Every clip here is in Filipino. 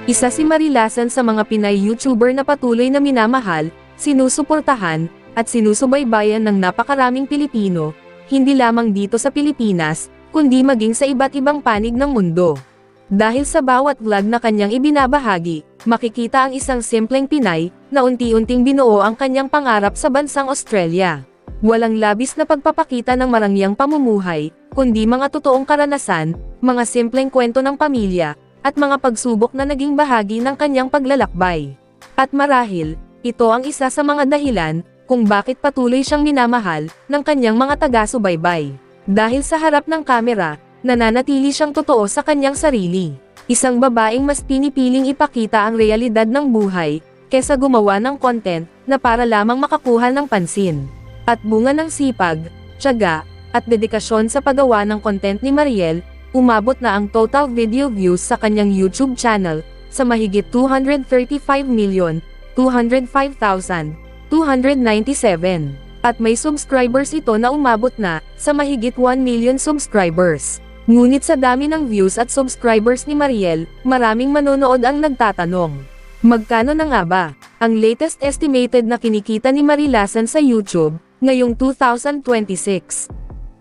Isa si Marilasan sa mga Pinay YouTuber na patuloy na minamahal, sinusuportahan, at sinusubaybayan ng napakaraming Pilipino, hindi lamang dito sa Pilipinas, kundi maging sa iba't ibang panig ng mundo. Dahil sa bawat vlog na kanyang ibinabahagi, makikita ang isang simpleng Pinay, na unti-unting binuo ang kanyang pangarap sa bansang Australia. Walang labis na pagpapakita ng marangyang pamumuhay, kundi mga totoong karanasan, mga simpleng kwento ng pamilya, at mga pagsubok na naging bahagi ng kanyang paglalakbay. At marahil, ito ang isa sa mga dahilan, kung bakit patuloy siyang minamahal, ng kanyang mga taga-subaybay. Dahil sa harap ng kamera, nananatili siyang totoo sa kanyang sarili. Isang babaeng mas pinipiling ipakita ang realidad ng buhay, kesa gumawa ng content, na para lamang makakuha ng pansin. At bunga ng sipag, tiyaga, at dedikasyon sa paggawa ng content ni Mariel, umabot na ang total video views sa kanyang YouTube channel, sa mahigit 235,205,297. At may subscribers ito na umabot na, sa mahigit 1 million subscribers. Ngunit sa dami ng views at subscribers ni Mariel, maraming manonood ang nagtatanong. Magkano na nga ba ang latest estimated na kinikita ni Marilasan sa YouTube, ngayong 2026?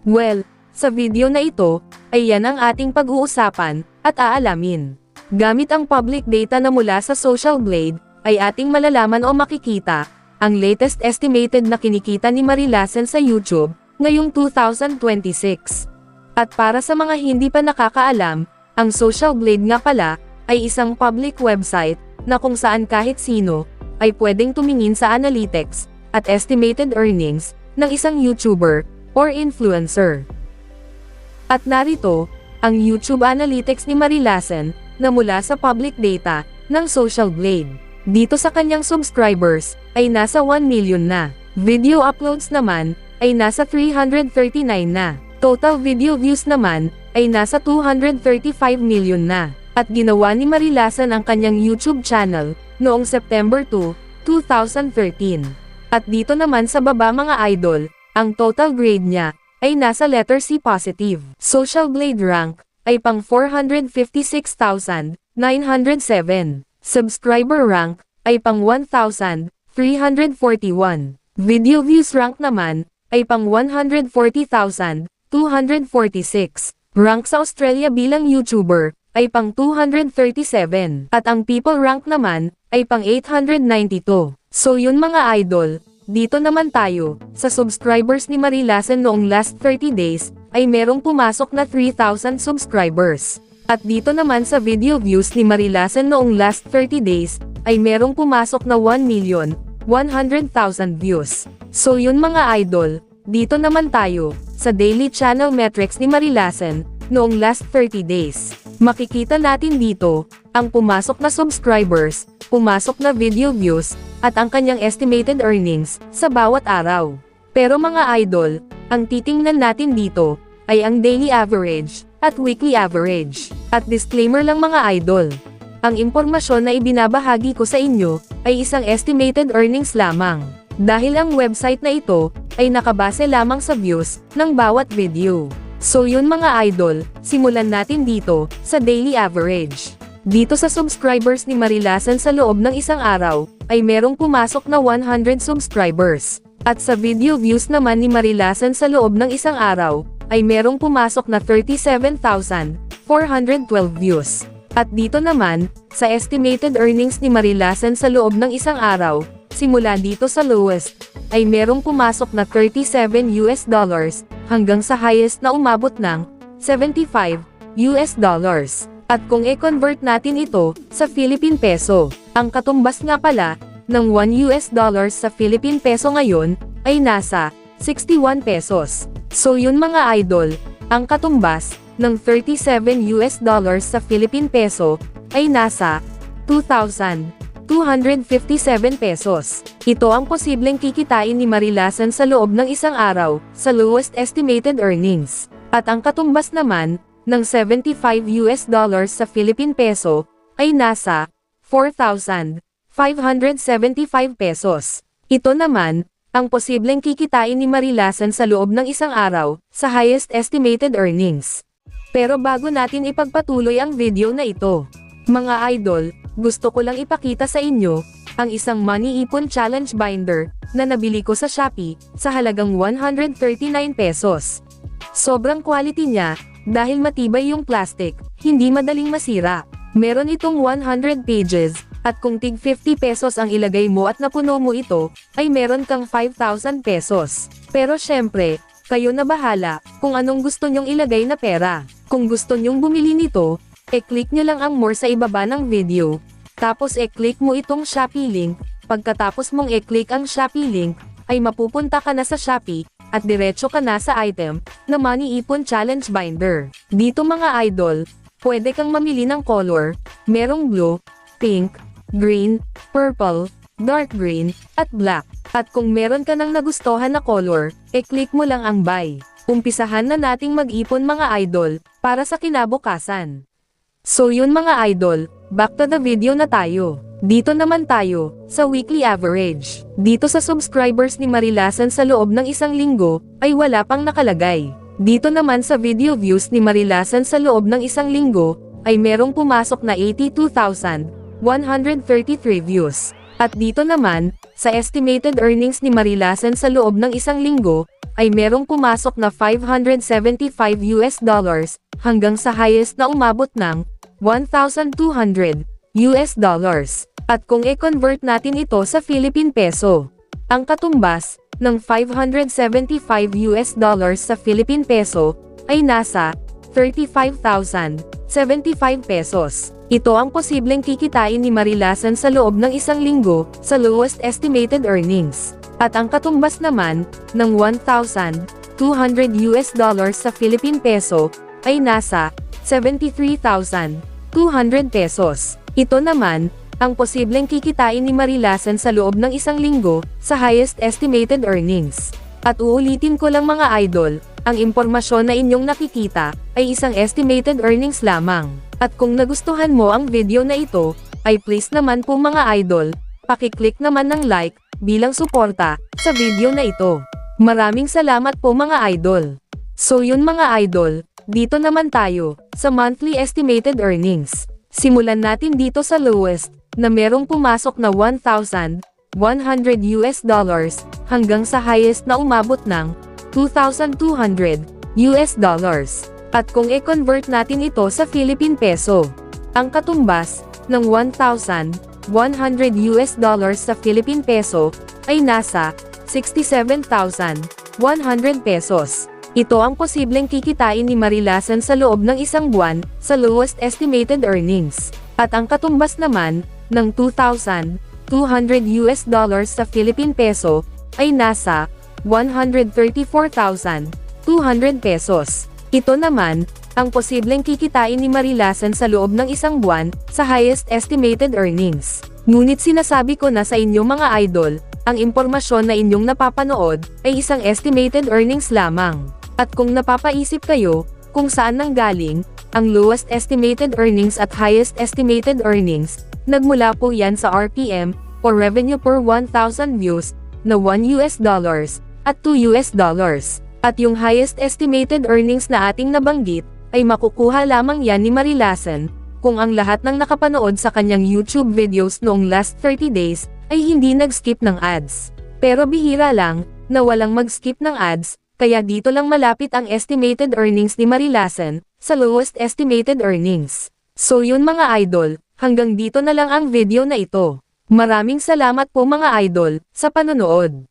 Well, sa video na ito, ay yan ang ating pag-uusapan, at aalamin. Gamit ang public data na mula sa Social Blade, ay ating malalaman o makikita, ang latest estimated na kinikita ni Marilasan sa YouTube, ngayong 2026. At para sa mga hindi pa nakakaalam, ang Social Blade nga pala, ay isang public website, na kung saan kahit sino, ay pwedeng tumingin sa analytics, at estimated earnings, ng isang YouTuber, or influencer. At narito, ang YouTube Analytics ni Marilasan, na mula sa public data, ng Social Blade. Dito sa kanyang subscribers, ay nasa 1 million na. Video uploads naman, ay nasa 339 na. Total video views naman, ay nasa 235 million na. At ginawa ni Marilasan ang kanyang YouTube channel, noong September 2, 2013. At dito naman sa baba mga idol, ang total grade niya, ay nasa letter C positive. Social Blade rank, ay pang 456,907. Subscriber rank, ay pang 1,341. Video views rank naman, ay pang 140,246. Rank sa Australia bilang YouTuber, ay pang 237. At ang people rank naman, ay pang 892. So yun mga idol, dito naman tayo, sa subscribers ni Marilasan noong last 30 days, ay merong pumasok na 3,000 subscribers. At dito naman sa video views ni Marilasan noong last 30 days, ay merong pumasok na 1,100,000 views. So yun mga idol, dito naman tayo, sa daily channel metrics ni Marilasan, noong last 30 days. Makikita natin dito, ang pumasok na subscribers, pumasok na video views, at ang kanyang estimated earnings, sa bawat araw. Pero mga idol, ang titingnan natin dito, ay ang daily average, at weekly average. At disclaimer lang mga idol, ang impormasyon na ibinabahagi ko sa inyo, ay isang estimated earnings lamang. Dahil ang website na ito, ay nakabase lamang sa views, ng bawat video. So yun mga idol, simulan natin dito, sa daily average. Dito sa subscribers ni Marilasan sa loob ng isang araw, ay merong pumasok na 100 subscribers. At sa video views naman ni Marilasan sa loob ng isang araw, ay merong pumasok na 37,412 views. At dito naman, sa estimated earnings ni Marilasan sa loob ng isang araw, simula dito sa lowest, ay merong pumasok na $37 hanggang sa highest na umabot ng $75. At kung i-convert natin ito sa Philippine Peso, ang katumbas nga pala ng $1 sa Philippine Peso ngayon ay nasa 61 pesos. So yun mga idol, ang katumbas ng $37 sa Philippine Peso ay nasa 2,257 pesos. Ito ang posibleng kikitain ni Marilasan sa loob ng isang araw, sa lowest estimated earnings. At ang katumbas naman, ng $75 sa Philippine Peso, ay nasa 4,575 pesos. Ito naman, ang posibleng kikitain ni Marilasan sa loob ng isang araw, sa highest estimated earnings. Pero bago natin ipagpatuloy ang video na ito, mga idol, gusto ko lang ipakita sa inyo, ang isang money ipon challenge binder, na nabili ko sa Shopee, sa halagang 139 pesos. Sobrang quality niya, dahil matibay yung plastic, hindi madaling masira. Meron itong 100 pages, at kung tig 50 pesos ang ilagay mo at napuno mo ito, ay meron kang 5,000 pesos. Pero syempre, kayo na bahala, kung anong gusto nyong ilagay na pera. Kung gusto nyong bumili nito, e-click nyo lang ang more sa ibaba ng video. Tapos e-click mo itong Shopee link, pagkatapos mong e-click ang Shopee link, ay mapupunta ka na sa Shopee, at diretso ka na sa item, na Money Ipon Challenge Binder. Dito mga idol, pwede kang mamili ng color, merong blue, pink, green, purple, dark green, at black. At kung meron ka nang nagustuhan na color, e-click mo lang ang buy. Umpisahan na nating mag-ipon mga idol, para sa kinabukasan. So yun mga idol, back to the video na tayo. Dito naman tayo, sa weekly average. Dito sa subscribers ni Marilasan sa loob ng isang linggo, ay wala pang nakalagay. Dito naman sa video views ni Marilasan sa loob ng isang linggo, ay merong pumasok na 82,133 views. At dito naman, sa estimated earnings ni Marilasan sa loob ng isang linggo, ay merong pumasok na $575 hanggang sa highest na umabot ng $1,200. At kung i-convert natin ito sa Philippine Peso, ang katumbas ng $575 sa Philippine Peso ay nasa 35,075 pesos. Ito ang posibleng kikitain ni Marilasan sa loob ng isang linggo, sa lowest estimated earnings. At ang katumbas naman, ng $1,200 sa Philippine Peso, ay nasa 73,200 pesos. Ito naman, ang posibleng kikitain ni Marilasan sa loob ng isang linggo, sa highest estimated earnings. At uulitin ko lang mga idol, ang impormasyon na inyong nakikita, ay isang estimated earnings lamang. At kung nagustuhan mo ang video na ito, ay please naman po mga idol, pakiclick naman ng like, bilang suporta, sa video na ito. Maraming salamat po mga idol. So yun mga idol, dito naman tayo, sa monthly estimated earnings. Simulan natin dito sa lowest, na merong pumasok na $1,100 hanggang sa highest na umabot ng $2,200. At kung i-convert natin ito sa Philippine Peso, ang katumbas ng $1,100 sa Philippine Peso ay nasa 67,100 pesos. Ito ang posibleng kikitain ni Marilasan sa loob ng isang buwan, sa lowest estimated earnings. At ang katumbas naman ng $2,200 sa Philippine Peso ay nasa 134,200 pesos. Ito naman, ang posibleng kikitain ni Marilasan sa loob ng isang buwan, sa highest estimated earnings. Ngunit sinasabi ko na sa inyo mga idol, ang impormasyon na inyong napapanood, ay isang estimated earnings lamang. At kung napapaisip kayo, kung saan nanggaling, ang lowest estimated earnings at highest estimated earnings, nagmula po yan sa RPM, or Revenue per 1,000 views, na $1 at $2. At yung highest estimated earnings na ating nabanggit, ay makukuha lamang yan ni Marilasan, kung ang lahat ng nakapanood sa kanyang YouTube videos noong last 30 days, ay hindi nag-skip ng ads. Pero bihira lang, na walang mag-skip ng ads, kaya dito lang malapit ang estimated earnings ni Marilasan, sa lowest estimated earnings. So yun mga idol, hanggang dito na lang ang video na ito. Maraming salamat po mga idol, sa panonood.